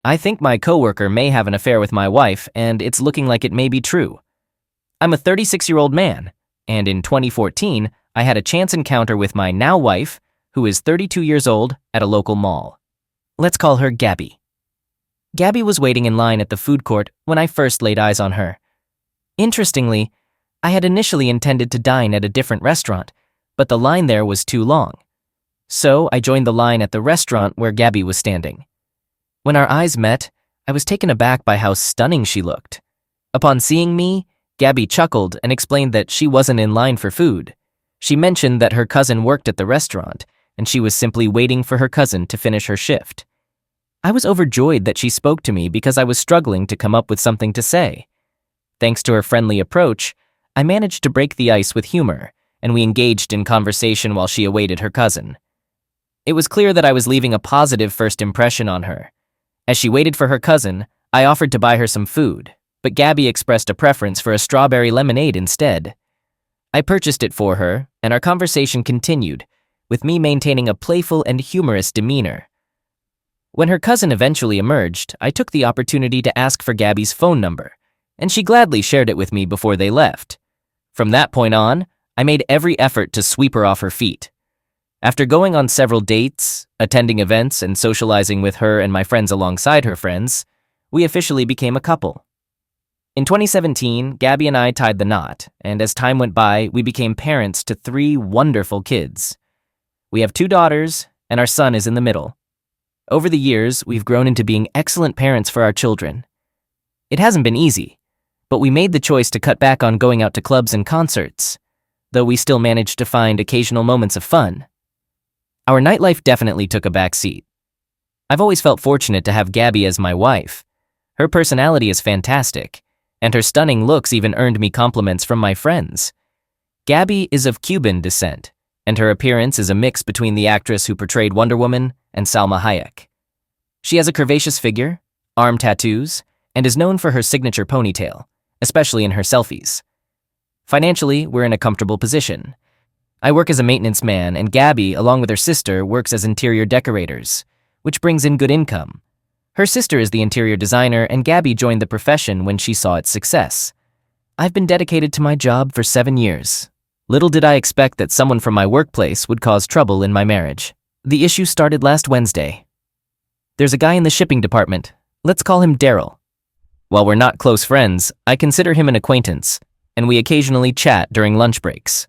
I think my coworker may have an affair with my wife, and it's looking like it may be true. I'm a 36-year-old man, and in 2014, I had a chance encounter with my now wife, who is 32 years old, at a local mall. Let's call her Gabby. Gabby was waiting in line at the food court when I first laid eyes on her. Interestingly, I had initially intended to dine at a different restaurant, but the line there was too long. So I joined the line at the restaurant where Gabby was standing. When our eyes met, I was taken aback by how stunning she looked. Upon seeing me, Gabby chuckled and explained that she wasn't in line for food. She mentioned that her cousin worked at the restaurant, and she was simply waiting for her cousin to finish her shift. I was overjoyed that she spoke to me because I was struggling to come up with something to say. Thanks to her friendly approach, I managed to break the ice with humor, and we engaged in conversation while she awaited her cousin. It was clear that I was leaving a positive first impression on her. As she waited for her cousin, I offered to buy her some food, but Gabby expressed a preference for a strawberry lemonade instead. I purchased it for her, and our conversation continued, with me maintaining a playful and humorous demeanor. When her cousin eventually emerged, I took the opportunity to ask for Gabby's phone number, and she gladly shared it with me before they left. From that point on, I made every effort to sweep her off her feet. After going on several dates, attending events, and socializing with her and my friends alongside her friends, we officially became a couple. In 2017, Gabby and I tied the knot, and as time went by, we became parents to 3 wonderful kids. We have 2 daughters, and our son is in the middle. Over the years, we've grown into being excellent parents for our children. It hasn't been easy, but we made the choice to cut back on going out to clubs and concerts, though we still managed to find occasional moments of fun. Our nightlife definitely took a back seat. I've always felt fortunate to have Gabby as my wife. Her personality is fantastic, and her stunning looks even earned me compliments from my friends. Gabby is of Cuban descent, and her appearance is a mix between the actress who portrayed Wonder Woman and Salma Hayek. She has a curvaceous figure, arm tattoos, and is known for her signature ponytail, especially in her selfies. Financially, we're in a comfortable position. I work as a maintenance man, and Gabby, along with her sister, works as interior decorators, which brings in good income. Her sister is the interior designer, and Gabby joined the profession when she saw its success. I've been dedicated to my job for 7 years. Little did I expect that someone from my workplace would cause trouble in my marriage. The issue started last Wednesday. There's a guy in the shipping department. Let's call him Daryl. While we're not close friends, I consider him an acquaintance, and we occasionally chat during lunch breaks.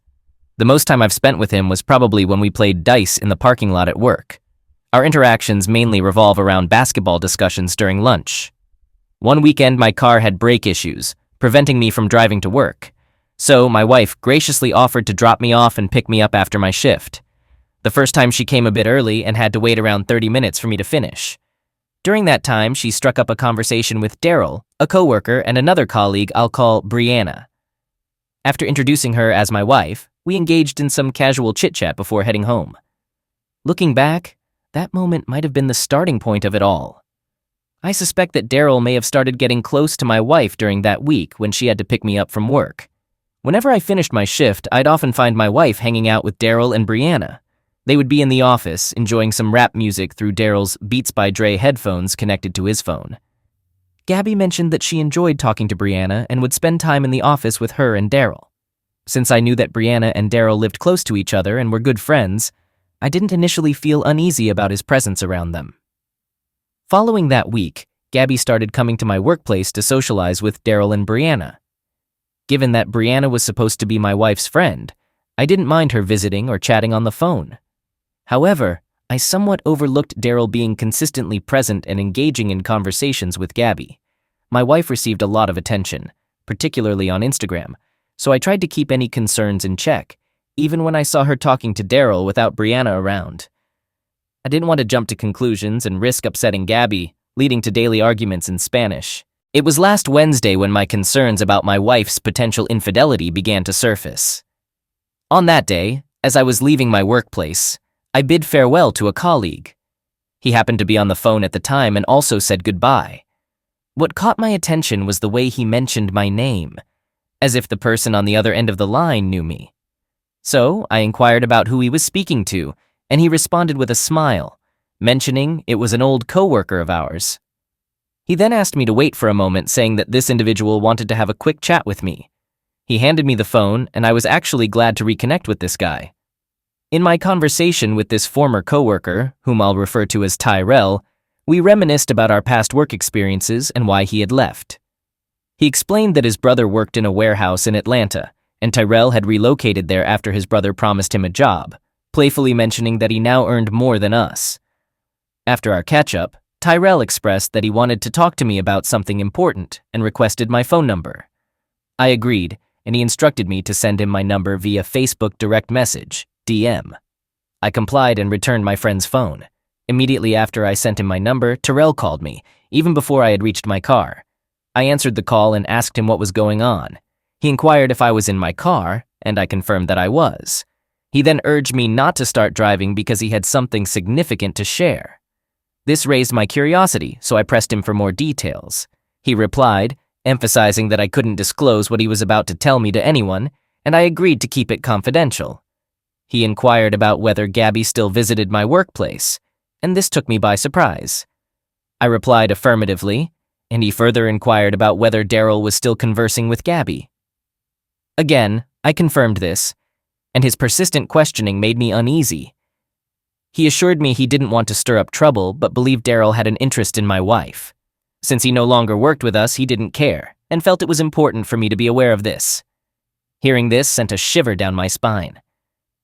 The most time I've spent with him was probably when we played dice in the parking lot at work. Our interactions mainly revolve around basketball discussions during lunch. One weekend, my car had brake issues, preventing me from driving to work. So my wife graciously offered to drop me off and pick me up after my shift. The first time she came a bit early and had to wait around 30 minutes for me to finish. During that time, she struck up a conversation with Daryl, a coworker, and another colleague I'll call Brianna. After introducing her as my wife, we engaged in some casual chit-chat before heading home. Looking back, that moment might have been the starting point of it all. I suspect that Daryl may have started getting close to my wife during that week when she had to pick me up from work. Whenever I finished my shift, I'd often find my wife hanging out with Daryl and Brianna. They would be in the office, enjoying some rap music through Daryl's Beats by Dre headphones connected to his phone. Gabby mentioned that she enjoyed talking to Brianna and would spend time in the office with her and Daryl. Since I knew that Brianna and Daryl lived close to each other and were good friends, I didn't initially feel uneasy about his presence around them. Following that week, Gabby started coming to my workplace to socialize with Daryl and Brianna. Given that Brianna was supposed to be my wife's friend, I didn't mind her visiting or chatting on the phone. However, I somewhat overlooked Daryl being consistently present and engaging in conversations with Gabby. My wife received a lot of attention, particularly on Instagram, so I tried to keep any concerns in check, even when I saw her talking to Daryl without Brianna around. I didn't want to jump to conclusions and risk upsetting Gabby, leading to daily arguments in Spanish. It was last Wednesday when my concerns about my wife's potential infidelity began to surface. On that day, as I was leaving my workplace, I bid farewell to a colleague. He happened to be on the phone at the time and also said goodbye. What caught my attention was the way he mentioned my name, as if the person on the other end of the line knew me. So I inquired about who he was speaking to, and he responded with a smile, mentioning it was an old coworker of ours. He then asked me to wait for a moment, saying that this individual wanted to have a quick chat with me. He handed me the phone, and I was actually glad to reconnect with this guy. In my conversation with this former coworker, whom I'll refer to as Tyrell, we reminisced about our past work experiences and why he had left. He explained that his brother worked in a warehouse in Atlanta, and Tyrell had relocated there after his brother promised him a job, playfully mentioning that he now earned more than us. After our catch-up, Tyrell expressed that he wanted to talk to me about something important and requested my phone number. I agreed, and he instructed me to send him my number via Facebook direct message, DM. I complied and returned my friend's phone. Immediately after I sent him my number, Tyrell called me, even before I had reached my car. I answered the call and asked him what was going on. He inquired if I was in my car, and I confirmed that I was. He then urged me not to start driving because he had something significant to share. This raised my curiosity, so I pressed him for more details. He replied, emphasizing that I couldn't disclose what he was about to tell me to anyone, and I agreed to keep it confidential. He inquired about whether Gabby still visited my workplace, and this took me by surprise. I replied affirmatively, and he further inquired about whether Daryl was still conversing with Gabby. Again, I confirmed this, and his persistent questioning made me uneasy. He assured me he didn't want to stir up trouble, but believed Daryl had an interest in my wife. Since he no longer worked with us, he didn't care, and felt it was important for me to be aware of this. Hearing this sent a shiver down my spine.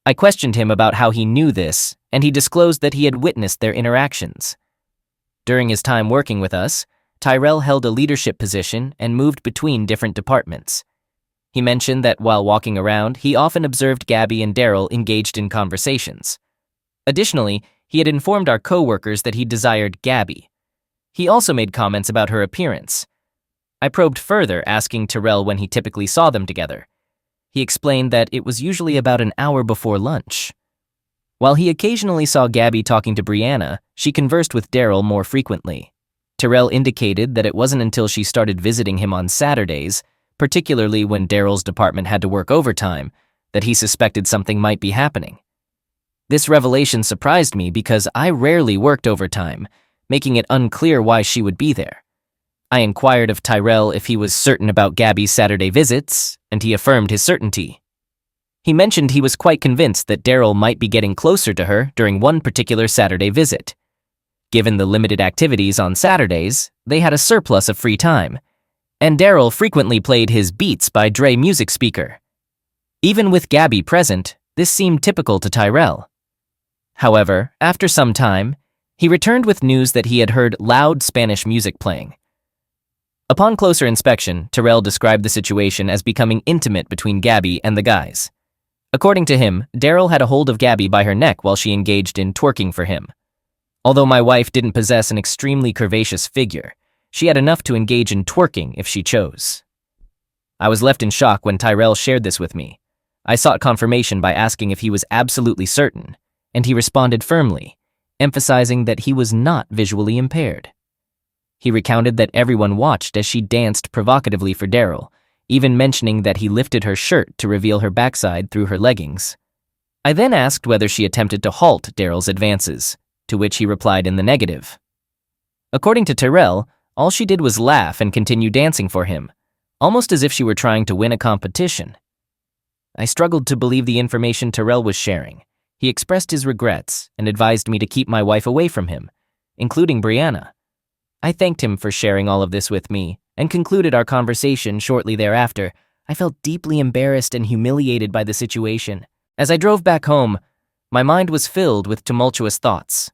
I questioned him about how he knew this, and he disclosed that he had witnessed their interactions. During his time working with us, Tyrell held a leadership position and moved between different departments. He mentioned that while walking around, he often observed Gabby and Daryl engaged in conversations. Additionally, he had informed our co-workers that he desired Gabby. He also made comments about her appearance. I probed further, asking Tyrell when he typically saw them together. He explained that it was usually about an hour before lunch. While he occasionally saw Gabby talking to Brianna, she conversed with Daryl more frequently. Tyrell indicated that it wasn't until she started visiting him on Saturdays, particularly when Daryl's department had to work overtime, that he suspected something might be happening. This revelation surprised me because I rarely worked overtime, making it unclear why she would be there. I inquired of Tyrell if he was certain about Gabby's Saturday visits, and he affirmed his certainty. He mentioned he was quite convinced that Daryl might be getting closer to her during one particular Saturday visit. Given the limited activities on Saturdays, they had a surplus of free time, and Daryl frequently played his Beats by Dre music speaker. Even with Gabby present, this seemed typical to Tyrell. However, after some time, he returned with news that he had heard loud Spanish music playing. Upon closer inspection, Tyrell described the situation as becoming intimate between Gabby and the guys. According to him, Daryl had a hold of Gabby by her neck while she engaged in twerking for him. Although my wife didn't possess an extremely curvaceous figure, she had enough to engage in twerking if she chose. I was left in shock when Tyrell shared this with me. I sought confirmation by asking if he was absolutely certain, and he responded firmly, emphasizing that he was not visually impaired. He recounted that everyone watched as she danced provocatively for Daryl, even mentioning that he lifted her shirt to reveal her backside through her leggings. I then asked whether she attempted to halt Daryl's advances, to which he replied in the negative. According to Tyrell, all she did was laugh and continue dancing for him, almost as if she were trying to win a competition. I struggled to believe the information Tyrell was sharing. He expressed his regrets and advised me to keep my wife away from him, including Brianna. I thanked him for sharing all of this with me and concluded our conversation shortly thereafter. I felt deeply embarrassed and humiliated by the situation. As I drove back home, my mind was filled with tumultuous thoughts.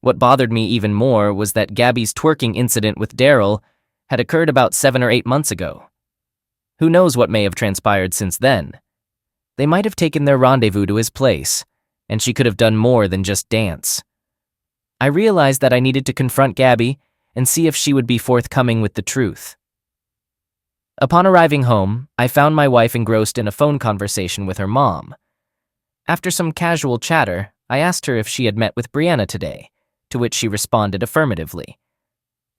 What bothered me even more was that Gabby's twerking incident with Daryl had occurred about 7 or 8 months ago. Who knows what may have transpired since then? They might have taken their rendezvous to his place, and she could have done more than just dance. I realized that I needed to confront Gabby and see if she would be forthcoming with the truth. Upon arriving home, I found my wife engrossed in a phone conversation with her mom. After some casual chatter, I asked her if she had met with Brianna today, to which she responded affirmatively.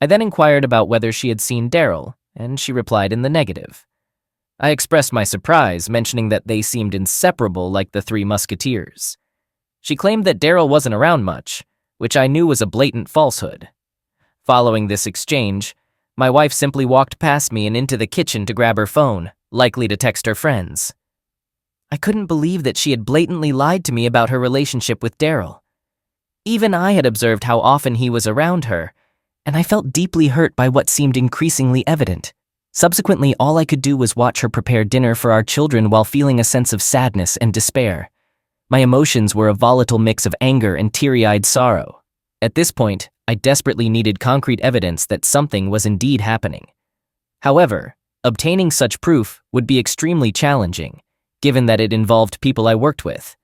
I then inquired about whether she had seen Daryl, and she replied in the negative. I expressed my surprise, mentioning that they seemed inseparable like the Three Musketeers. She claimed that Daryl wasn't around much, which I knew was a blatant falsehood. Following this exchange, my wife simply walked past me and into the kitchen to grab her phone, likely to text her friends. I couldn't believe that she had blatantly lied to me about her relationship with Daryl. Even I had observed how often he was around her, and I felt deeply hurt by what seemed increasingly evident. Subsequently, all I could do was watch her prepare dinner for our children while feeling a sense of sadness and despair. My emotions were a volatile mix of anger and teary-eyed sorrow. At this point, I desperately needed concrete evidence that something was indeed happening. However, obtaining such proof would be extremely challenging, given that it involved people I worked with.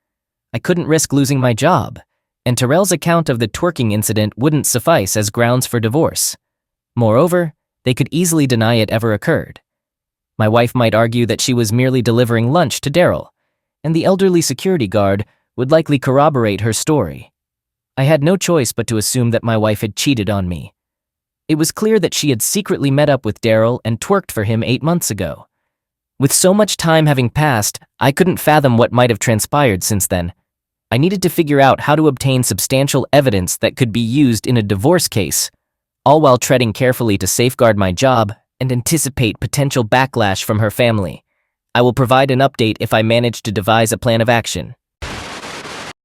I couldn't risk losing my job, and Terrell's account of the twerking incident wouldn't suffice as grounds for divorce. Moreover, they could easily deny it ever occurred. My wife might argue that she was merely delivering lunch to Daryl, and the elderly security guard would likely corroborate her story. I had no choice but to assume that my wife had cheated on me. It was clear that she had secretly met up with Daryl and twerked for him 8 months ago. With so much time having passed, I couldn't fathom what might have transpired since then. I needed to figure out how to obtain substantial evidence that could be used in a divorce case, all while treading carefully to safeguard my job and anticipate potential backlash from her family. I will provide an update if I manage to devise a plan of action.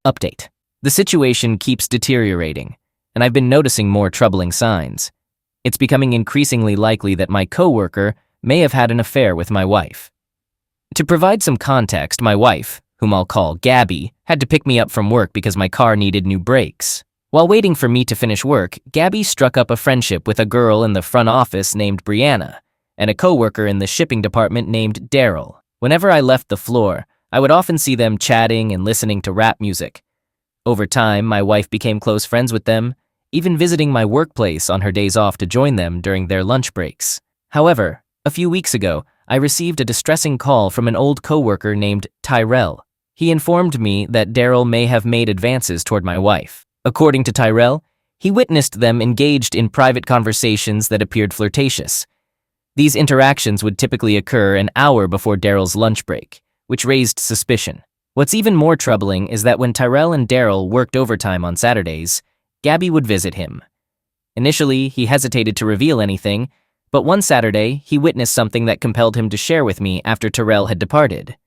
Update. The situation keeps deteriorating, and I've been noticing more troubling signs. It's becoming increasingly likely that my coworker may have had an affair with my wife. To provide some context, my wife, whom I'll call Gabby, had to pick me up from work because my car needed new brakes. While waiting for me to finish work, Gabby struck up a friendship with a girl in the front office named Brianna and a coworker in the shipping department named Daryl. Whenever I left the floor, I would often see them chatting and listening to rap music. Over time, my wife became close friends with them, even visiting my workplace on her days off to join them during their lunch breaks. However, a few weeks ago, I received a distressing call from an old coworker named Tyrell. He informed me that Daryl may have made advances toward my wife. According to Tyrell, he witnessed them engaged in private conversations that appeared flirtatious. These interactions would typically occur an hour before Daryl's lunch break, which raised suspicion. What's even more troubling is that when Tyrell and Daryl worked overtime on Saturdays, Gabby would visit him. Initially, he hesitated to reveal anything, but one Saturday, he witnessed something that compelled him to share with me after Tyrell had departed.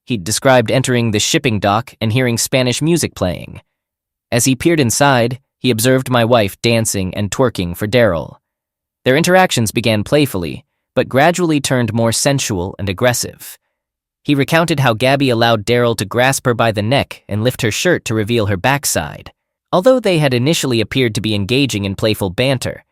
He'd described entering the shipping dock and hearing Spanish music playing. As he peered inside, he observed my wife dancing and twerking for Daryl. Their interactions began playfully, but gradually turned more sensual and aggressive. He recounted how Gabby allowed Daryl to grasp her by the neck and lift her shirt to reveal her backside. Although they had initially appeared to be engaging in playful banter,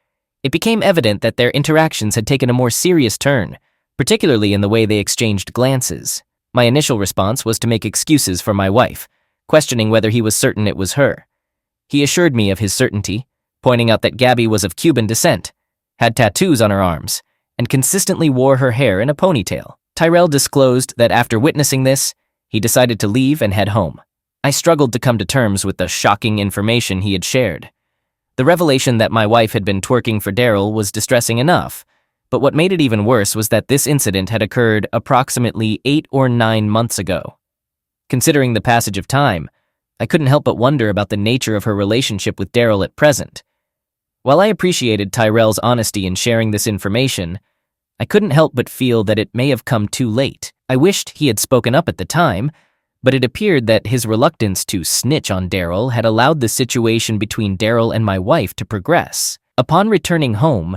it became evident that their interactions had taken a more serious turn, particularly in the way they exchanged glances. My initial response was to make excuses for my wife, questioning whether he was certain it was her. He assured me of his certainty, pointing out that Gabby was of Cuban descent, had tattoos on her arms, and consistently wore her hair in a ponytail. Tyrell disclosed that after witnessing this, he decided to leave and head home. I struggled to come to terms with the shocking information he had shared. The revelation that my wife had been twerking for Daryl was distressing enough, but what made it even worse was that this incident had occurred approximately 8 or 9 months ago. Considering the passage of time, I couldn't help but wonder about the nature of her relationship with Daryl at present. While I appreciated Tyrell's honesty in sharing this information, I couldn't help but feel that it may have come too late. I wished he had spoken up at the time, but it appeared that his reluctance to snitch on Daryl had allowed the situation between Daryl and my wife to progress. Upon returning home,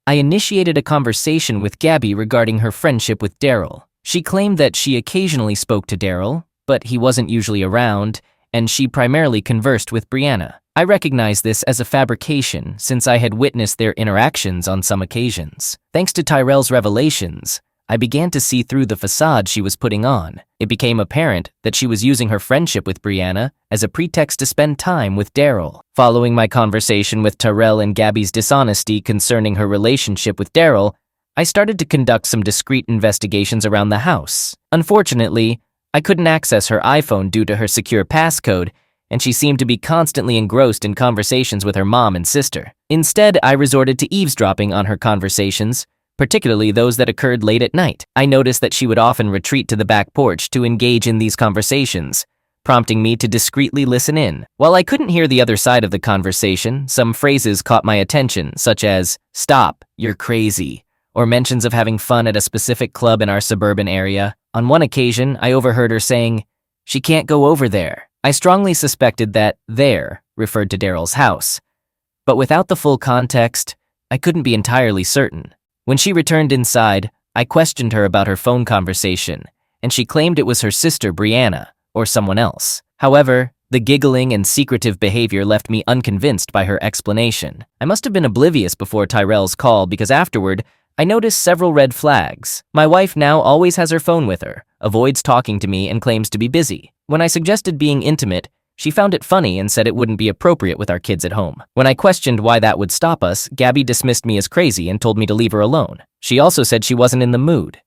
I initiated a conversation with Gabby regarding her friendship with Daryl. She claimed that she occasionally spoke to Daryl, but he wasn't usually around, and she primarily conversed with Brianna. I recognized this as a fabrication since I had witnessed their interactions on some occasions. Thanks to Tyrell's revelations, I began to see through the facade she was putting on. It became apparent that she was using her friendship with Brianna as a pretext to spend time with Daryl. Following my conversation with Tyrell and Gabby's dishonesty concerning her relationship with Daryl, I started to conduct some discreet investigations around the house. Unfortunately, I couldn't access her iPhone due to her secure passcode, and she seemed to be constantly engrossed in conversations with her mom and sister. Instead, I resorted to eavesdropping on her conversations, particularly those that occurred late at night. I noticed that she would often retreat to the back porch to engage in these conversations, prompting me to discreetly listen in. While I couldn't hear the other side of the conversation, some phrases caught my attention, such as, "Stop, you're crazy," or mentions of having fun at a specific club in our suburban area. On one occasion, I overheard her saying, "She can't go over there." I strongly suspected that "there" referred to Daryl's house, but without the full context, I couldn't be entirely certain. When she returned inside, I questioned her about her phone conversation, and she claimed it was her sister Brianna, or someone else. However, the giggling and secretive behavior left me unconvinced by her explanation. I must have been oblivious before Tyrell's call because afterward, I noticed several red flags. My wife now always has her phone with her, avoids talking to me, and claims to be busy. When I suggested being intimate, she found it funny and said it wouldn't be appropriate with our kids at home. When I questioned why that would stop us, Gabby dismissed me as crazy and told me to leave her alone. She also said she wasn't in the mood.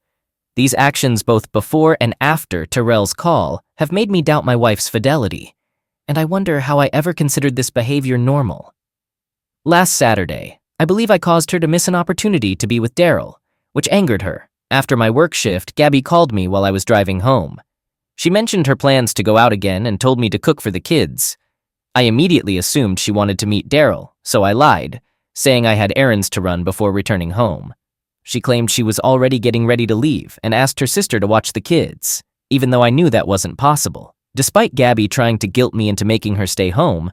These actions both before and after Tyrell's call have made me doubt my wife's fidelity, and I wonder how I ever considered this behavior normal. Last Saturday, I believe I caused her to miss an opportunity to be with Daryl, which angered her. After my work shift, Gabby called me while I was driving home. She mentioned her plans to go out again and told me to cook for the kids. I immediately assumed she wanted to meet Daryl, so I lied, saying I had errands to run before returning home. She claimed she was already getting ready to leave and asked her sister to watch the kids, even though I knew that wasn't possible. Despite Gabby trying to guilt me into making her stay home,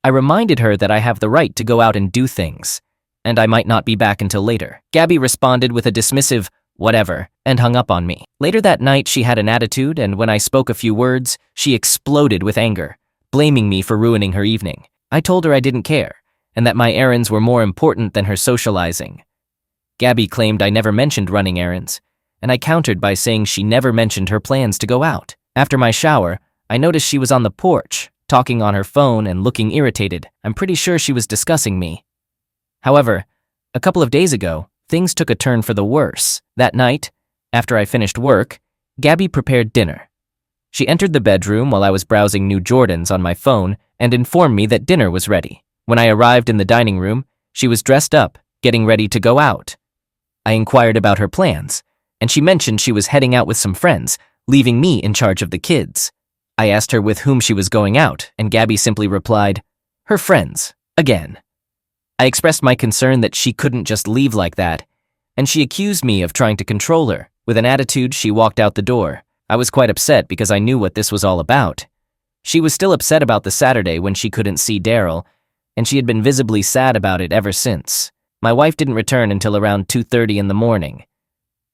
I reminded her that I have the right to go out and do things, and I might not be back until later. Gabby responded with a dismissive, "Whatever," and hung up on me. Later that night, she had an attitude, and when I spoke a few words, she exploded with anger, blaming me for ruining her evening. I told her I didn't care, and that my errands were more important than her socializing. Gabby claimed I never mentioned running errands, and I countered by saying she never mentioned her plans to go out. After my shower, I noticed she was on the porch, talking on her phone and looking irritated. I'm pretty sure she was discussing me. However, a couple of days ago, things took a turn for the worse. That night, after I finished work, Gabby prepared dinner. She entered the bedroom while I was browsing new Jordans on my phone and informed me that dinner was ready. When I arrived in the dining room, she was dressed up, getting ready to go out. I inquired about her plans, and she mentioned she was heading out with some friends, leaving me in charge of the kids. I asked her with whom she was going out, and Gabby simply replied, "Her friends, again." I expressed my concern that she couldn't just leave like that, and she accused me of trying to control her. With an attitude, she walked out the door. I was quite upset because I knew what this was all about. She was still upset about the Saturday when she couldn't see Daryl, and she had been visibly sad about it ever since. My wife didn't return until around 2:30 in the morning.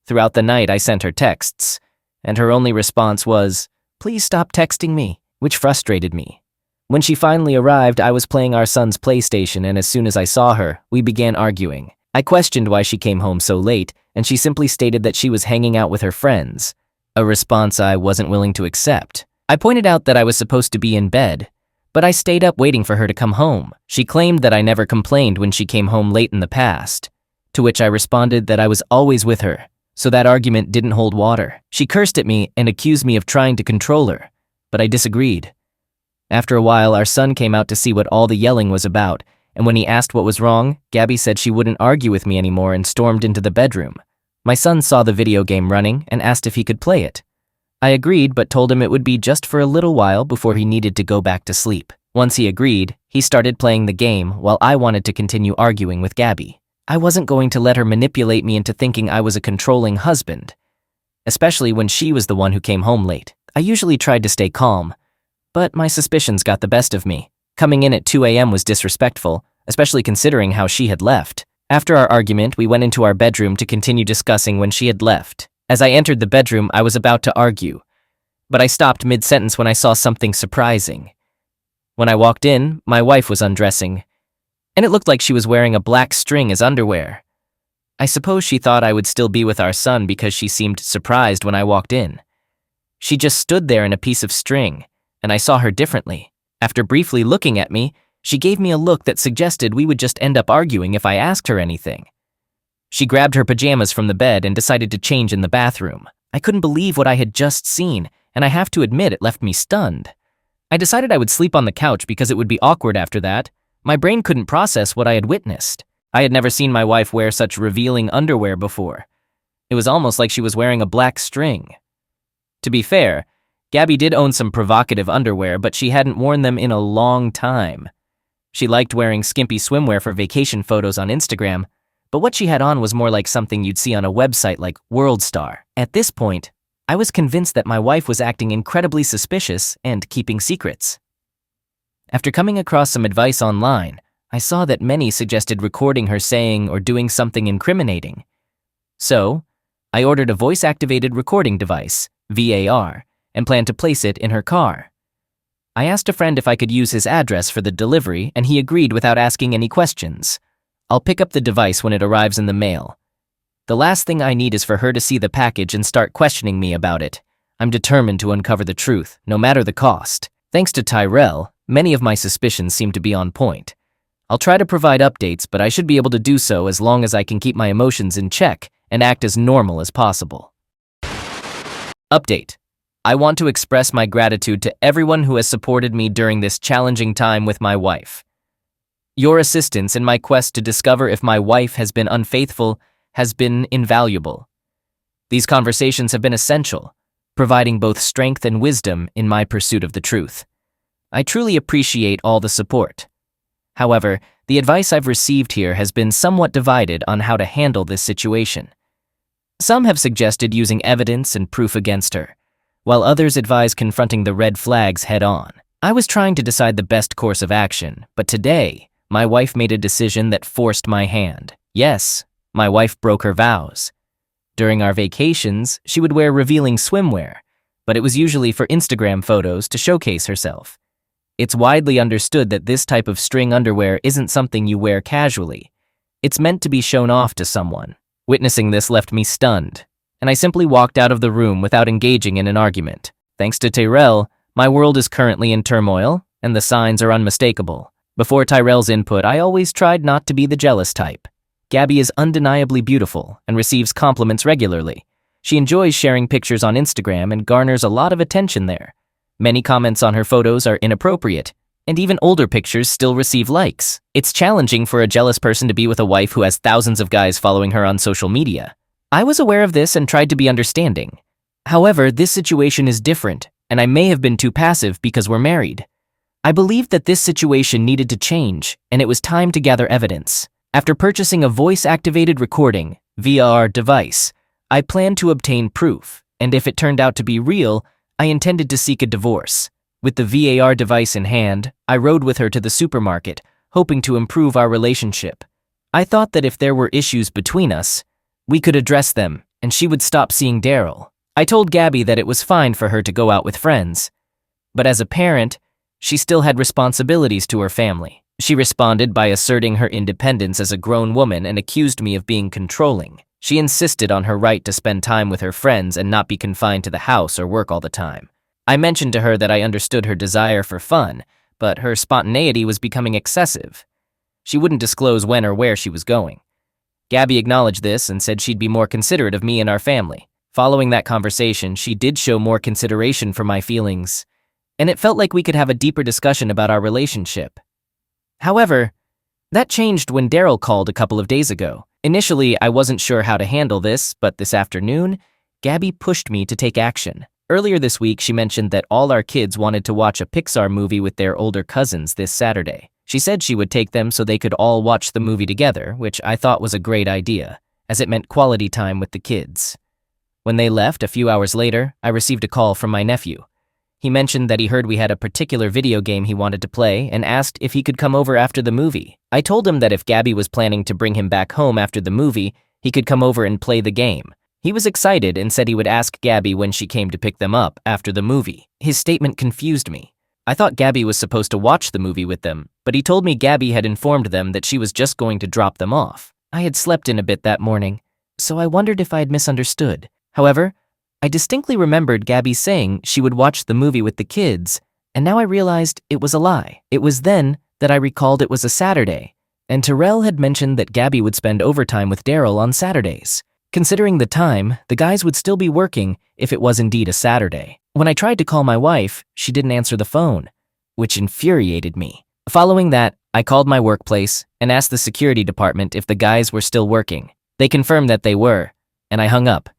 Throughout the night, I sent her texts, and her only response was, "Please stop texting me," which frustrated me. When she finally arrived, I was playing our son's PlayStation, and as soon as I saw her, we began arguing. I questioned why she came home so late, and she simply stated that she was hanging out with her friends, a response I wasn't willing to accept. I pointed out that I was supposed to be in bed, but I stayed up waiting for her to come home. She claimed that I never complained when she came home late in the past, to which I responded that I was always with her, so that argument didn't hold water. She cursed at me and accused me of trying to control her, but I disagreed. After a while, our son came out to see what all the yelling was about, and when he asked what was wrong, Gabby said she wouldn't argue with me anymore and stormed into the bedroom. My son saw the video game running and asked if he could play it. I agreed, but told him it would be just for a little while before he needed to go back to sleep. Once he agreed, he started playing the game while I wanted to continue arguing with Gabby. I wasn't going to let her manipulate me into thinking I was a controlling husband, especially when she was the one who came home late. I usually tried to stay calm, but my suspicions got the best of me. Coming in at 2 a.m. was disrespectful, especially considering how she had left. After our argument, we went into our bedroom to continue discussing when she had left. As I entered the bedroom, I was about to argue, but I stopped mid-sentence when I saw something surprising. When I walked in, my wife was undressing, and it looked like she was wearing a black string as underwear. I suppose she thought I would still be with our son because she seemed surprised when I walked in. She just stood there in a piece of string, and I saw her differently. After briefly looking at me, she gave me a look that suggested we would just end up arguing if I asked her anything. She grabbed her pajamas from the bed and decided to change in the bathroom. I couldn't believe what I had just seen, and I have to admit it left me stunned. I decided I would sleep on the couch because it would be awkward after that. My brain couldn't process what I had witnessed. I had never seen my wife wear such revealing underwear before. It was almost like she was wearing a black string. To be fair, Gabby did own some provocative underwear, but she hadn't worn them in a long time. She liked wearing skimpy swimwear for vacation photos on Instagram, but what she had on was more like something you'd see on a website like WorldStar. At this point, I was convinced that my wife was acting incredibly suspicious and keeping secrets. After coming across some advice online, I saw that many suggested recording her saying or doing something incriminating. So, I ordered a voice-activated recording device, VAR, and planned to place it in her car. I asked a friend if I could use his address for the delivery, and he agreed without asking any questions. I'll pick up the device when it arrives in the mail. The last thing I need is for her to see the package and start questioning me about it. I'm determined to uncover the truth, no matter the cost. Thanks to Tyrell, many of my suspicions seem to be on point. I'll try to provide updates, but I should be able to do so as long as I can keep my emotions in check and act as normal as possible. Update. I want to express my gratitude to everyone who has supported me during this challenging time with my wife. Your assistance in my quest to discover if my wife has been unfaithful has been invaluable. These conversations have been essential, providing both strength and wisdom in my pursuit of the truth. I truly appreciate all the support. However, the advice I've received here has been somewhat divided on how to handle this situation. Some have suggested using evidence and proof against her, while others advise confronting the red flags head-on. I was trying to decide the best course of action, but today, my wife made a decision that forced my hand. Yes, my wife broke her vows. During our vacations, she would wear revealing swimwear, but it was usually for Instagram photos to showcase herself. It's widely understood that this type of string underwear isn't something you wear casually. It's meant to be shown off to someone. Witnessing this left me stunned, and I simply walked out of the room without engaging in an argument. Thanks to Tyrell, my world is currently in turmoil, and the signs are unmistakable. Before Tyrell's input, I always tried not to be the jealous type. Gabby is undeniably beautiful and receives compliments regularly. She enjoys sharing pictures on Instagram and garners a lot of attention there. Many comments on her photos are inappropriate, and even older pictures still receive likes. It's challenging for a jealous person to be with a wife who has thousands of guys following her on social media. I was aware of this and tried to be understanding. However, this situation is different, and I may have been too passive because we're married. I believed that this situation needed to change, and it was time to gather evidence. After purchasing a voice-activated recording, VAR device, I planned to obtain proof, and if it turned out to be real, I intended to seek a divorce. With the VAR device in hand, I rode with her to the supermarket, hoping to improve our relationship. I thought that if there were issues between us, we could address them, and she would stop seeing Daryl. I told Gabby that it was fine for her to go out with friends, but as a parent, she still had responsibilities to her family. She responded by asserting her independence as a grown woman and accused me of being controlling. She insisted on her right to spend time with her friends and not be confined to the house or work all the time. I mentioned to her that I understood her desire for fun, but her spontaneity was becoming excessive. She wouldn't disclose when or where she was going. Gabby acknowledged this and said she'd be more considerate of me and our family. Following that conversation, she did show more consideration for my feelings, and it felt like we could have a deeper discussion about our relationship. However, that changed when Daryl called a couple of days ago. Initially, I wasn't sure how to handle this, but this afternoon, Gabby pushed me to take action. Earlier this week, she mentioned that all our kids wanted to watch a Pixar movie with their older cousins this Saturday. She said she would take them so they could all watch the movie together, which I thought was a great idea, as it meant quality time with the kids. When they left, a few hours later, I received a call from my nephew. He mentioned that he heard we had a particular video game he wanted to play and asked if he could come over after the movie. I told him that if Gabby was planning to bring him back home after the movie, he could come over and play the game. He was excited and said he would ask Gabby when she came to pick them up after the movie. His statement confused me. I thought Gabby was supposed to watch the movie with them, but he told me Gabby had informed them that she was just going to drop them off. I had slept in a bit that morning, so I wondered if I had misunderstood. However, I distinctly remembered Gabby saying she would watch the movie with the kids, and now I realized it was a lie. It was then that I recalled it was a Saturday, and Tyrell had mentioned that Gabby would spend overtime with Daryl on Saturdays. Considering the time, the guys would still be working if it was indeed a Saturday. When I tried to call my wife, she didn't answer the phone, which infuriated me. Following that, I called my workplace and asked the security department if the guys were still working. They confirmed that they were, and I hung up,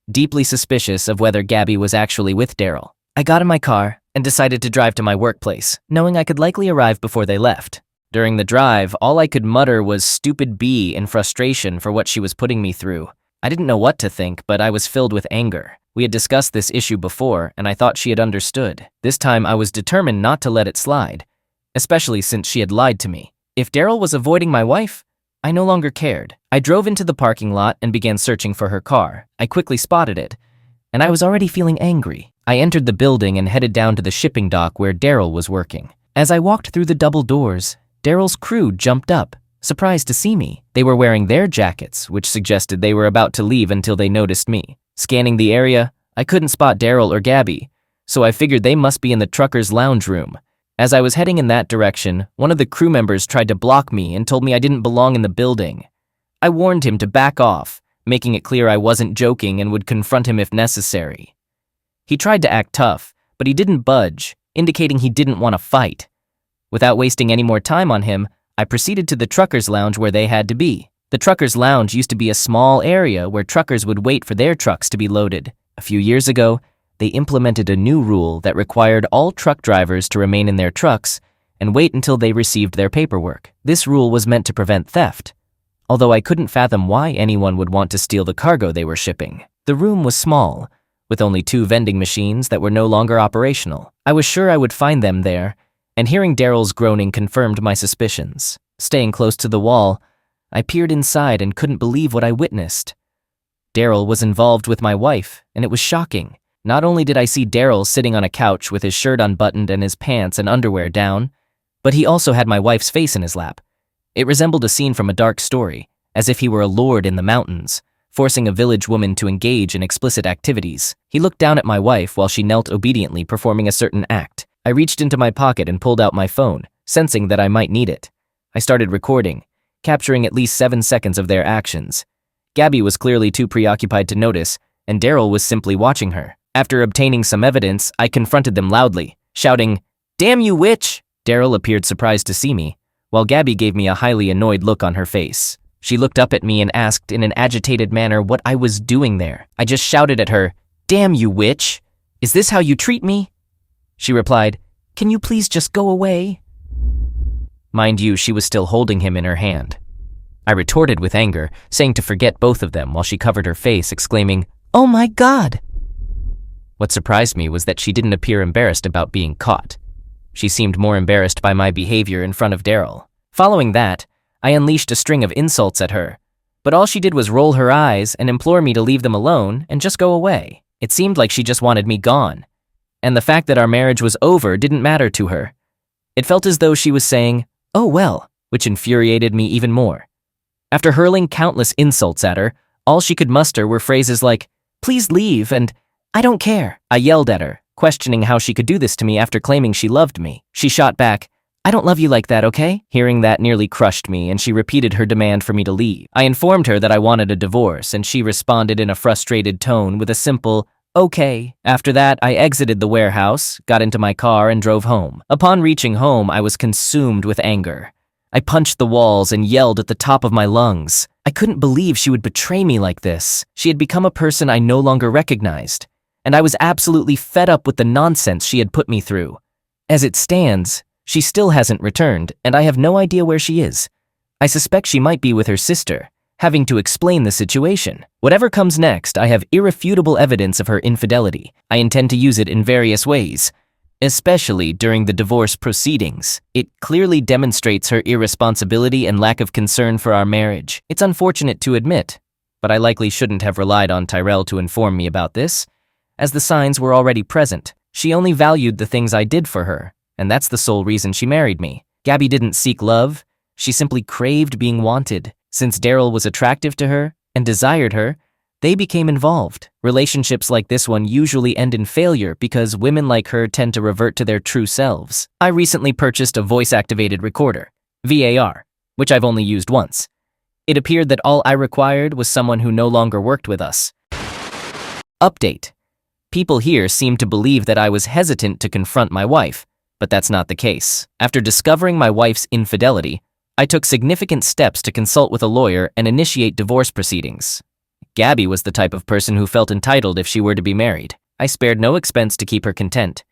deeply suspicious of whether Gabby was actually with Daryl. I got in my car and decided to drive to my workplace, knowing I could likely arrive before they left. During the drive, all I could mutter was "stupid B" in frustration for what she was putting me through. I didn't know what to think, but I was filled with anger. We had discussed this issue before, and I thought she had understood. This time, I was determined not to let it slide, especially since she had lied to me. If Daryl was avoiding my wife, I no longer cared. I drove into the parking lot and began searching for her car. I quickly spotted it, and I was already feeling angry. I entered the building and headed down to the shipping dock where Daryl was working. As I walked through the double doors, Daryl's crew jumped up, surprised to see me. They were wearing their jackets, which suggested they were about to leave until they noticed me. Scanning the area, I couldn't spot Daryl or Gabby, so I figured they must be in the trucker's lounge room. As I was heading in that direction, one of the crew members tried to block me and told me I didn't belong in the building. I warned him to back off, making it clear I wasn't joking and would confront him if necessary. He tried to act tough, but he didn't budge, indicating he didn't want to fight. Without wasting any more time on him, I proceeded to the trucker's lounge where they had to be. The trucker's lounge used to be a small area where truckers would wait for their trucks to be loaded. A few years ago, they implemented a new rule that required all truck drivers to remain in their trucks and wait until they received their paperwork. This rule was meant to prevent theft, although I couldn't fathom why anyone would want to steal the cargo they were shipping. The room was small, with only 2 vending machines that were no longer operational. I was sure I would find them there, and hearing Daryl's groaning confirmed my suspicions. Staying close to the wall, I peered inside and couldn't believe what I witnessed. Daryl was involved with my wife, and it was shocking. Not only did I see Daryl sitting on a couch with his shirt unbuttoned and his pants and underwear down, but he also had my wife's face in his lap. It resembled a scene from a dark story, as if he were a lord in the mountains, forcing a village woman to engage in explicit activities. He looked down at my wife while she knelt obediently performing a certain act. I reached into my pocket and pulled out my phone, sensing that I might need it. I started recording, capturing at least 7 seconds of their actions. Gabby was clearly too preoccupied to notice, and Daryl was simply watching her. After obtaining some evidence, I confronted them loudly, shouting, "Damn you, witch!" Daryl appeared surprised to see me, while Gabby gave me a highly annoyed look on her face. She looked up at me and asked in an agitated manner what I was doing there. I just shouted at her, "Damn you, witch! Is this how you treat me?" She replied, "Can you please just go away?" Mind you, she was still holding him in her hand. I retorted with anger, saying to forget both of them while she covered her face, exclaiming, "Oh my God!" What surprised me was that she didn't appear embarrassed about being caught. She seemed more embarrassed by my behavior in front of Daryl. Following that, I unleashed a string of insults at her, but all she did was roll her eyes and implore me to leave them alone and just go away. It seemed like she just wanted me gone, and the fact that our marriage was over didn't matter to her. It felt as though she was saying, "Oh well," which infuriated me even more. After hurling countless insults at her, all she could muster were phrases like, "Please leave," and "I don't care." I yelled at her, questioning how she could do this to me after claiming she loved me. She shot back, "I don't love you like that, okay?" Hearing that nearly crushed me, and she repeated her demand for me to leave. I informed her that I wanted a divorce, and she responded in a frustrated tone with a simple, "Okay." After that, I exited the warehouse, got into my car, and drove home. Upon reaching home, I was consumed with anger. I punched the walls and yelled at the top of my lungs. I couldn't believe she would betray me like this. She had become a person I no longer recognized, and I was absolutely fed up with the nonsense she had put me through. As it stands, she still hasn't returned, and I have no idea where she is. I suspect she might be with her sister, having to explain the situation. Whatever comes next, I have irrefutable evidence of her infidelity. I intend to use it in various ways, especially during the divorce proceedings. It clearly demonstrates her irresponsibility and lack of concern for our marriage. It's unfortunate to admit, but I likely shouldn't have relied on Tyrell to inform me about this, as the signs were already present. She only valued the things I did for her, and that's the sole reason she married me. Gabby didn't seek love, she simply craved being wanted. Since Daryl was attractive to her and desired her, they became involved. Relationships like this one usually end in failure because women like her tend to revert to their true selves. I recently purchased a voice-activated recorder, VAR, which I've only used once. It appeared that all I required was someone who no longer worked with us. Update. People here seem to believe that I was hesitant to confront my wife, but that's not the case. After discovering my wife's infidelity, I took significant steps to consult with a lawyer and initiate divorce proceedings. Gabby was the type of person who felt entitled if she were to be married. I spared no expense to keep her content,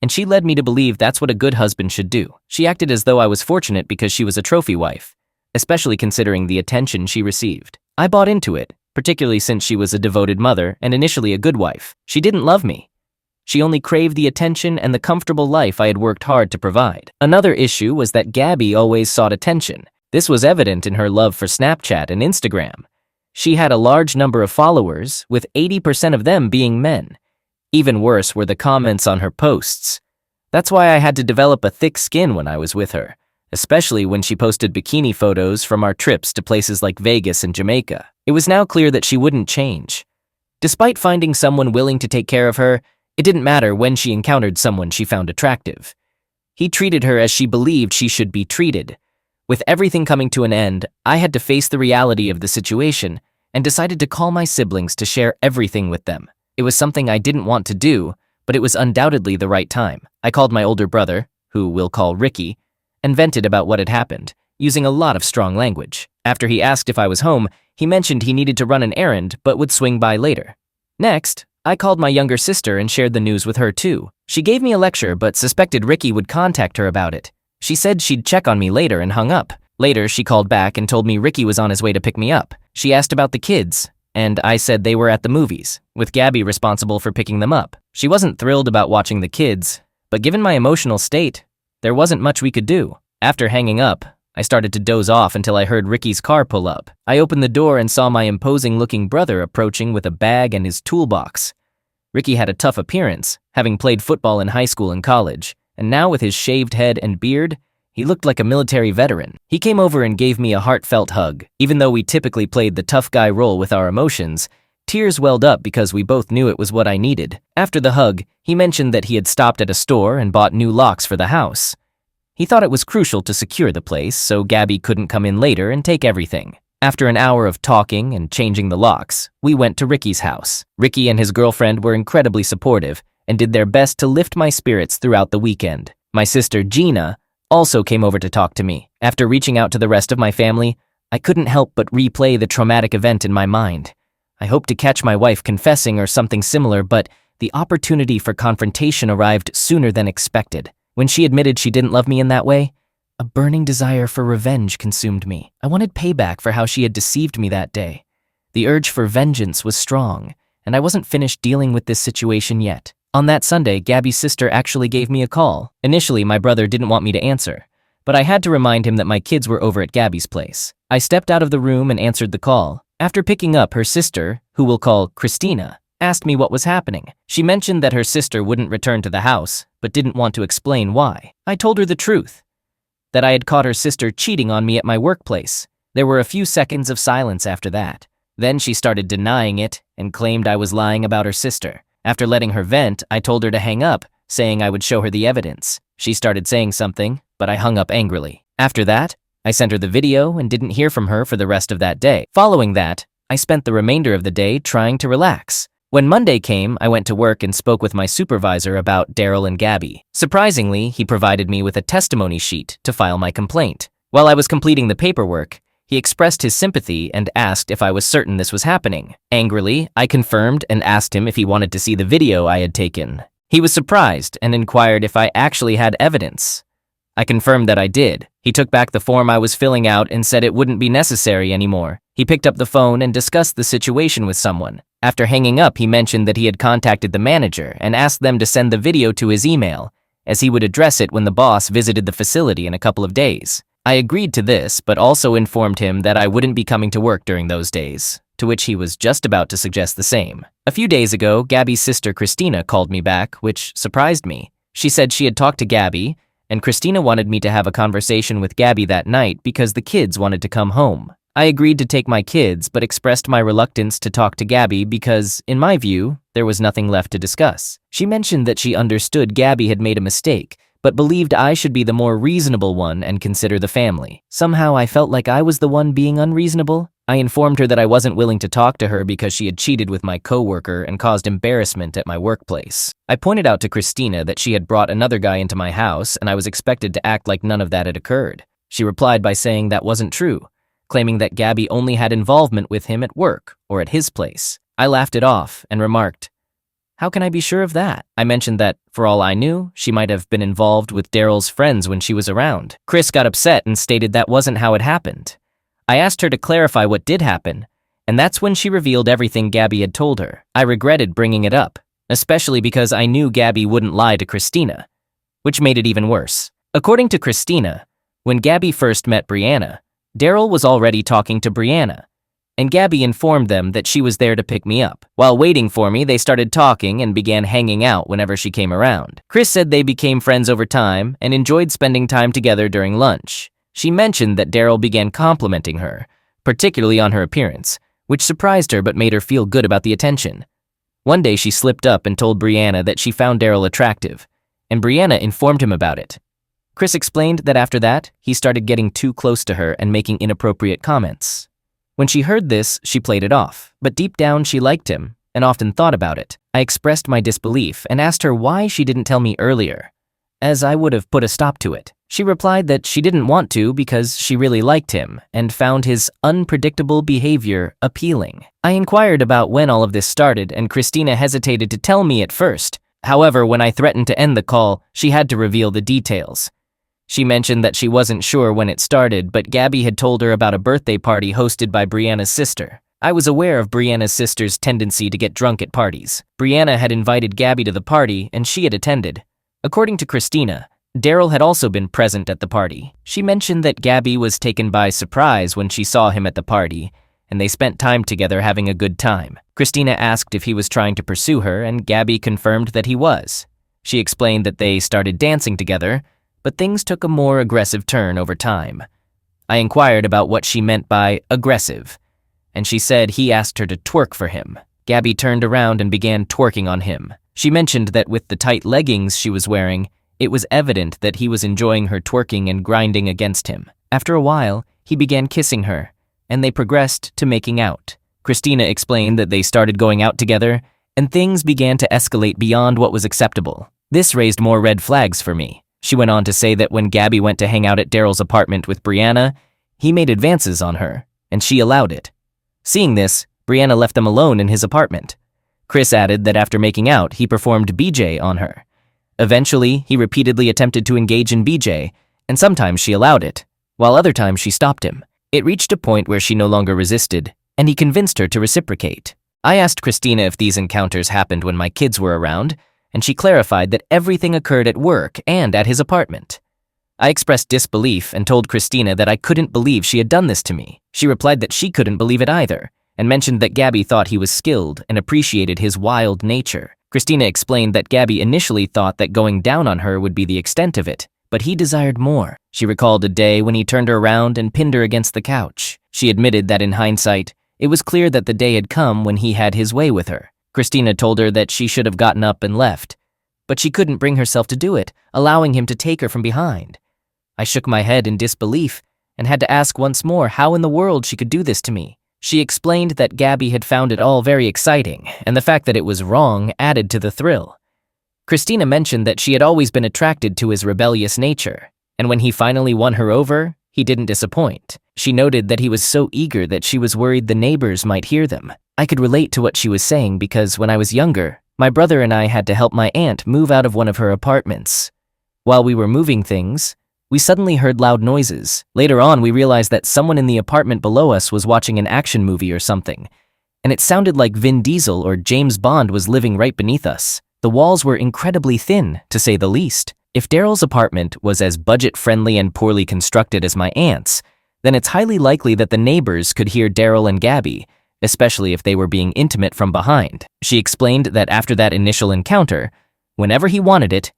and she led me to believe that's what a good husband should do. She acted as though I was fortunate because she was a trophy wife, especially considering the attention she received. I bought into it, particularly since she was a devoted mother and initially a good wife. She didn't love me. She only craved the attention and the comfortable life I had worked hard to provide. Another issue was that Gabby always sought attention. This was evident in her love for Snapchat and Instagram. She had a large number of followers, with 80% of them being men. Even worse were the comments on her posts. That's why I had to develop a thick skin when I was with her, especially when she posted bikini photos from our trips to places like Vegas and Jamaica. It was now clear that she wouldn't change. Despite finding someone willing to take care of her, it didn't matter when she encountered someone she found attractive. He treated her as she believed she should be treated. With everything coming to an end, I had to face the reality of the situation and decided to call my siblings to share everything with them. It was something I didn't want to do, but it was undoubtedly the right time. I called my older brother, who we'll call Ricky, and vented about what had happened, using a lot of strong language. After he asked if I was home, he mentioned he needed to run an errand but would swing by later. Next, I called my younger sister and shared the news with her too. She gave me a lecture but suspected Ricky would contact her about it. She said she'd check on me later and hung up. Later, she called back and told me Ricky was on his way to pick me up. She asked about the kids, and I said they were at the movies, with Gabby responsible for picking them up. She wasn't thrilled about watching the kids, but given my emotional state, there wasn't much we could do. After hanging up, I started to doze off until I heard Ricky's car pull up. I opened the door and saw my imposing-looking brother approaching with a bag and his toolbox. Ricky had a tough appearance, having played football in high school and college, and now with his shaved head and beard, he looked like a military veteran. He came over and gave me a heartfelt hug. Even though we typically played the tough guy role with our emotions, tears welled up because we both knew it was what I needed. After the hug, he mentioned that he had stopped at a store and bought new locks for the house. He thought it was crucial to secure the place so Gabby couldn't come in later and take everything. After an hour of talking and changing the locks, we went to Ricky's house. Ricky and his girlfriend were incredibly supportive and did their best to lift my spirits throughout the weekend. My sister, Gina, also came over to talk to me. After reaching out to the rest of my family, I couldn't help but replay the traumatic event in my mind. I hoped to catch my wife confessing or something similar, but the opportunity for confrontation arrived sooner than expected. When she admitted she didn't love me in that way, a burning desire for revenge consumed me. I wanted payback for how she had deceived me that day. The urge for vengeance was strong, and I wasn't finished dealing with this situation yet. On that Sunday, Gabby's sister actually gave me a call. Initially, my brother didn't want me to answer, but I had to remind him that my kids were over at Gabby's place. I stepped out of the room and answered the call. After picking up, her sister, who we'll call Christina, asked me what was happening. She mentioned that her sister wouldn't return to the house, but didn't want to explain why. I told her the truth, that I had caught her sister cheating on me at my workplace. There were a few seconds of silence after that. Then she started denying it and claimed I was lying about her sister. After letting her vent, I told her to hang up, saying I would show her the evidence. She started saying something, but I hung up angrily. After that, I sent her the video and didn't hear from her for the rest of that day. Following that, I spent the remainder of the day trying to relax. When Monday came, I went to work and spoke with my supervisor about Daryl and Gabby. Surprisingly, he provided me with a testimony sheet to file my complaint. While I was completing the paperwork, he expressed his sympathy and asked if I was certain this was happening. Angrily, I confirmed and asked him if he wanted to see the video I had taken. He was surprised and inquired if I actually had evidence. I confirmed that I did. He took back the form I was filling out and said it wouldn't be necessary anymore. He picked up the phone and discussed the situation with someone. After hanging up, he mentioned that he had contacted the manager and asked them to send the video to his email, as he would address it when the boss visited the facility in a couple of days. I agreed to this, but also informed him that I wouldn't be coming to work during those days, to which he was just about to suggest the same. A few days ago, Gabby's sister Christina called me back, which surprised me. She said she had talked to Gabby, and Christina wanted me to have a conversation with Gabby that night because the kids wanted to come home. I agreed to take my kids, but expressed my reluctance to talk to Gabby because, in my view, there was nothing left to discuss. She mentioned that she understood Gabby had made a mistake, but believed I should be the more reasonable one and consider the family. Somehow I felt like I was the one being unreasonable. I informed her that I wasn't willing to talk to her because she had cheated with my coworker and caused embarrassment at my workplace. I pointed out to Christina that she had brought another guy into my house and I was expected to act like none of that had occurred. She replied by saying that wasn't true, claiming that Gabby only had involvement with him at work or at his place. I laughed it off and remarked, How can I be sure of that? I mentioned that, for all I knew, she might have been involved with Daryl's friends when she was around. Chris got upset and stated that wasn't how it happened. I asked her to clarify what did happen, and that's when she revealed everything Gabby had told her. I regretted bringing it up, especially because I knew Gabby wouldn't lie to Christina, which made it even worse. According to Christina, when Gabby first met Brianna, Daryl was already talking to Brianna, and Gabby informed them that she was there to pick me up. While waiting for me, they started talking and began hanging out whenever she came around. Chris said they became friends over time and enjoyed spending time together during lunch. She mentioned that Daryl began complimenting her, particularly on her appearance, which surprised her but made her feel good about the attention. One day she slipped up and told Brianna that she found Daryl attractive, and Brianna informed him about it. Chris explained that after that, he started getting too close to her and making inappropriate comments. When she heard this, she played it off, but deep down she liked him and often thought about it. I expressed my disbelief and asked her why she didn't tell me earlier, as I would have put a stop to it. She replied that she didn't want to because she really liked him and found his unpredictable behavior appealing. I inquired about when all of this started, and Christina hesitated to tell me at first. However, when I threatened to end the call, she had to reveal the details. She mentioned that she wasn't sure when it started, but Gabby had told her about a birthday party hosted by Brianna's sister. I was aware of Brianna's sister's tendency to get drunk at parties. Brianna had invited Gabby to the party, and she had attended. According to Christina, Daryl had also been present at the party. She mentioned that Gabby was taken by surprise when she saw him at the party, and they spent time together having a good time. Christina asked if he was trying to pursue her, and Gabby confirmed that he was. She explained that they started dancing together, but things took a more aggressive turn over time. I inquired about what she meant by aggressive, and she said he asked her to twerk for him. Gabby turned around and began twerking on him. She mentioned that with the tight leggings she was wearing, it was evident that he was enjoying her twerking and grinding against him. After a while, he began kissing her, and they progressed to making out. Christina explained that they started going out together, and things began to escalate beyond what was acceptable. This raised more red flags for me. She went on to say that when Gabby went to hang out at Daryl's apartment with Brianna, he made advances on her, and she allowed it. Seeing this, Brianna left them alone in his apartment. Chris added that after making out, he performed BJ on her. Eventually, he repeatedly attempted to engage in BJ, and sometimes she allowed it, while other times she stopped him. It reached a point where she no longer resisted, and he convinced her to reciprocate. I asked Christina if these encounters happened when my kids were around, and she clarified that everything occurred at work and at his apartment. I expressed disbelief and told Christina that I couldn't believe she had done this to me. She replied that she couldn't believe it either, and mentioned that Gabby thought he was skilled and appreciated his wild nature. Christina explained that Gabby initially thought that going down on her would be the extent of it, but he desired more. She recalled a day when he turned her around and pinned her against the couch. She admitted that in hindsight, it was clear that the day had come when he had his way with her. Christina told her that she should have gotten up and left, but she couldn't bring herself to do it, allowing him to take her from behind. I shook my head in disbelief and had to ask once more how in the world she could do this to me. She explained that Gabby had found it all very exciting, and the fact that it was wrong added to the thrill. Christina mentioned that she had always been attracted to his rebellious nature, and when he finally won her over, he didn't disappoint. She noted that he was so eager that she was worried the neighbors might hear them. I could relate to what she was saying because when I was younger, my brother and I had to help my aunt move out of one of her apartments. While we were moving things, we suddenly heard loud noises. Later on, we realized that someone in the apartment below us was watching an action movie or something, and it sounded like Vin Diesel or James Bond was living right beneath us. The walls were incredibly thin, to say the least. If Daryl's apartment was as budget-friendly and poorly constructed as my aunt's, then it's highly likely that the neighbors could hear Daryl and Gabby, especially if they were being intimate from behind. She explained that after that initial encounter, whenever he wanted it,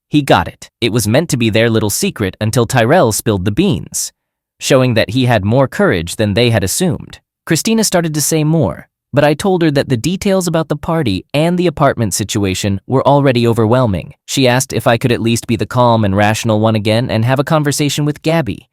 he got it. It was meant to be their little secret until Tyrell spilled the beans, showing that he had more courage than they had assumed. Christina started to say more, but I told her that the details about the party and the apartment situation were already overwhelming. She asked if I could at least be the calm and rational one again and have a conversation with Gabby,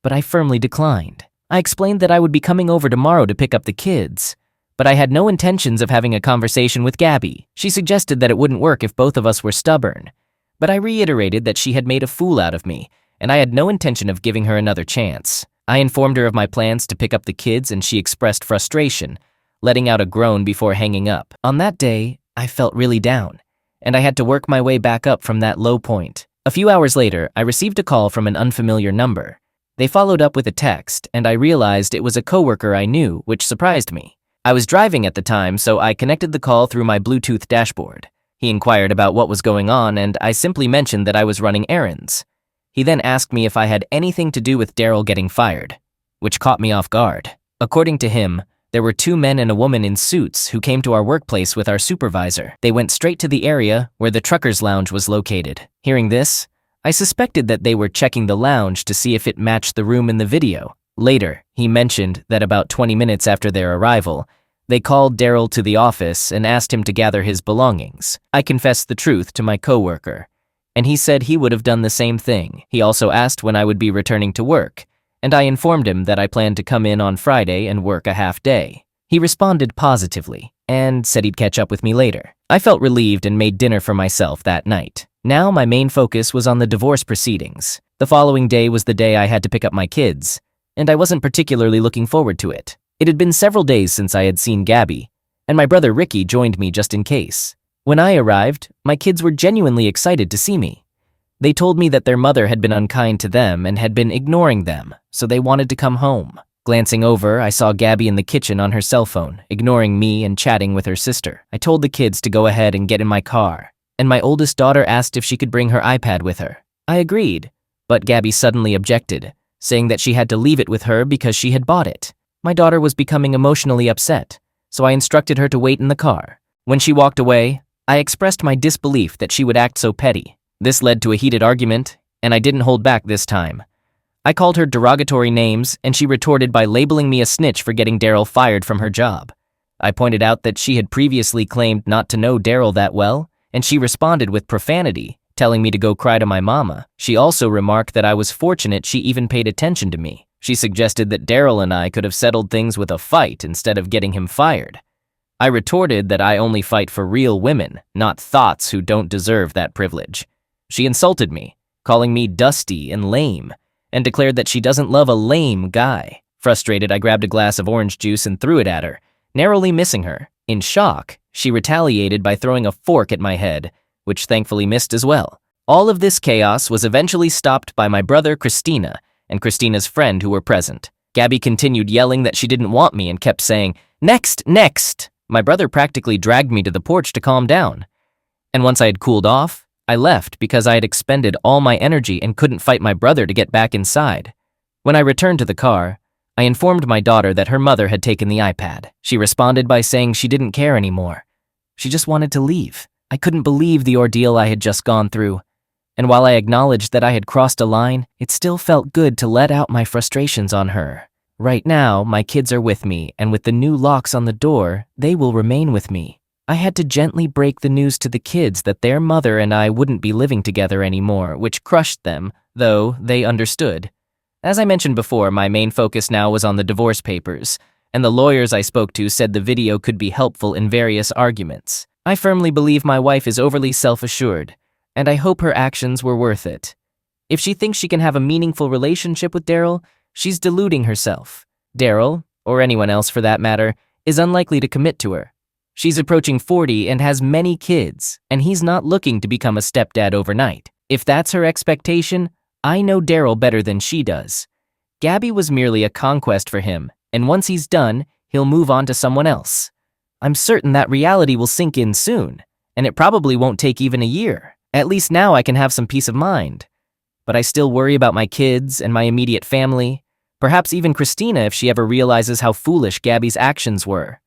but I firmly declined. I explained that I would be coming over tomorrow to pick up the kids, but I had no intentions of having a conversation with Gabby. She suggested that it wouldn't work if both of us were stubborn, but I reiterated that she had made a fool out of me, and I had no intention of giving her another chance. I informed her of my plans to pick up the kids, and she expressed frustration, letting out a groan before hanging up. On that day, I felt really down, and I had to work my way back up from that low point. A few hours later, I received a call from an unfamiliar number. They followed up with a text, and I realized it was a coworker I knew, which surprised me. I was driving at the time, so I connected the call through my Bluetooth dashboard. He inquired about what was going on, and I simply mentioned that I was running errands. He then asked me if I had anything to do with Daryl getting fired, which caught me off guard. According to him, there were 2 men and a woman in suits who came to our workplace with our supervisor. They went straight to the area where the truckers' lounge was located. Hearing this, I suspected that they were checking the lounge to see if it matched the room in the video. Later, he mentioned that about 20 minutes after their arrival, they called Daryl to the office and asked him to gather his belongings. I confessed the truth to my coworker, and he said he would have done the same thing. He also asked when I would be returning to work, and I informed him that I planned to come in on Friday and work a half day. He responded positively and said he'd catch up with me later. I felt relieved and made dinner for myself that night. Now my main focus was on the divorce proceedings. The following day was the day I had to pick up my kids, and I wasn't particularly looking forward to it. It had been several days since I had seen Gabby, and my brother Ricky joined me just in case. When I arrived, my kids were genuinely excited to see me. They told me that their mother had been unkind to them and had been ignoring them, so they wanted to come home. Glancing over, I saw Gabby in the kitchen on her cell phone, ignoring me and chatting with her sister. I told the kids to go ahead and get in my car, and my oldest daughter asked if she could bring her iPad with her. I agreed, but Gabby suddenly objected, saying that she had to leave it with her because she had bought it. My daughter was becoming emotionally upset, so I instructed her to wait in the car. When she walked away, I expressed my disbelief that she would act so petty. This led to a heated argument, and I didn't hold back this time. I called her derogatory names, and she retorted by labeling me a snitch for getting Daryl fired from her job. I pointed out that she had previously claimed not to know Daryl that well, and she responded with profanity, telling me to go cry to my mama. She also remarked that I was fortunate she even paid attention to me. She suggested that Daryl and I could have settled things with a fight instead of getting him fired. I retorted that I only fight for real women, not thots who don't deserve that privilege. She insulted me, calling me dusty and lame, and declared that she doesn't love a lame guy. Frustrated, I grabbed a glass of orange juice and threw it at her, narrowly missing her. In shock, she retaliated by throwing a fork at my head, which thankfully missed as well. All of this chaos was eventually stopped by my brother Christina and Christina's friend who were present. Gabby continued yelling that she didn't want me and kept saying, "Next, next!" My brother practically dragged me to the porch to calm down. And once I had cooled off, I left because I had expended all my energy and couldn't fight my brother to get back inside. When I returned to the car, I informed my daughter that her mother had taken the iPad. She responded by saying she didn't care anymore. She just wanted to leave. I couldn't believe the ordeal I had just gone through. And while I acknowledged that I had crossed a line, it still felt good to let out my frustrations on her. Right now, my kids are with me, and with the new locks on the door, they will remain with me. I had to gently break the news to the kids that their mother and I wouldn't be living together anymore, which crushed them, though they understood. As I mentioned before, my main focus now was on the divorce papers, and the lawyers I spoke to said the video could be helpful in various arguments. I firmly believe my wife is overly self-assured, and I hope her actions were worth it. If she thinks she can have a meaningful relationship with Daryl, she's deluding herself. Daryl, or anyone else for that matter, is unlikely to commit to her. She's approaching 40 and has many kids, and he's not looking to become a stepdad overnight. If that's her expectation, I know Daryl better than she does. Gabby was merely a conquest for him, and once he's done, he'll move on to someone else. I'm certain that reality will sink in soon, and it probably won't take even a year. At least now I can have some peace of mind. But I still worry about my kids and my immediate family, perhaps even Christina if she ever realizes how foolish Gabby's actions were.